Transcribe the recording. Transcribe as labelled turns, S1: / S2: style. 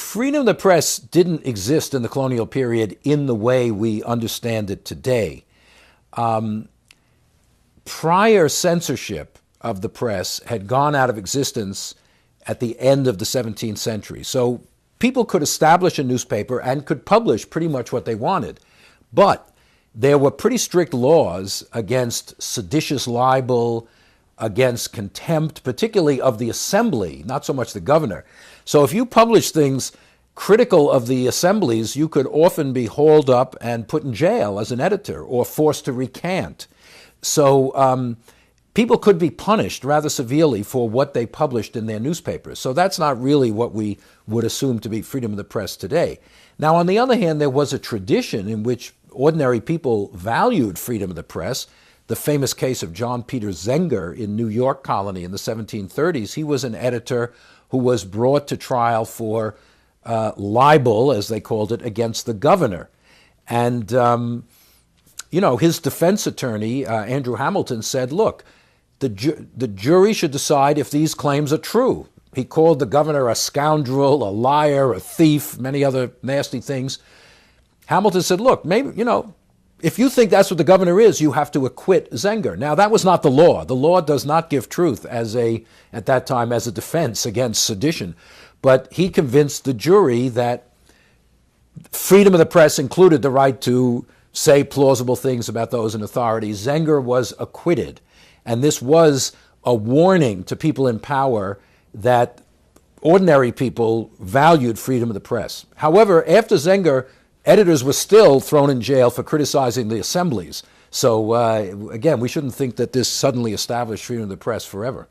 S1: freedom of the press didn't exist in the colonial period in the way we understand it today. Prior censorship of the press had gone out of existence at the end of the 17th century. So people could establish a newspaper and could publish pretty much what they wanted. But there were pretty strict laws against seditious libel, against contempt, particularly of the assembly, not so much the governor. So if you published things critical of the assemblies, you could often be hauled up and put in jail as an editor or forced to recant. So people could be punished rather severely for what they published in their newspapers. So that's not really what we would assume to be freedom of the press today. Now, on the other hand, there was a tradition in which ordinary people valued freedom of the press. The famous case of John Peter Zenger in New York Colony in the 1730s. He was an editor who was brought to trial for libel, as they called it, against the governor. And, his defense attorney, Andrew Hamilton, said, look, the jury should decide if these claims are true. He called the governor a scoundrel, a liar, a thief, many other nasty things. Hamilton said, look, maybe, if you think that's what the governor is, you have to acquit Zenger. Now, that was not the law. The law does not give truth at that time as a defense against sedition. But he convinced the jury that freedom of the press included the right to say plausible things about those in authority. Zenger was acquitted. And this was a warning to people in power that ordinary people valued freedom of the press. However, after Zenger, editors were still thrown in jail for criticizing the assemblies. So again, we shouldn't think that this suddenly established freedom of the press forever.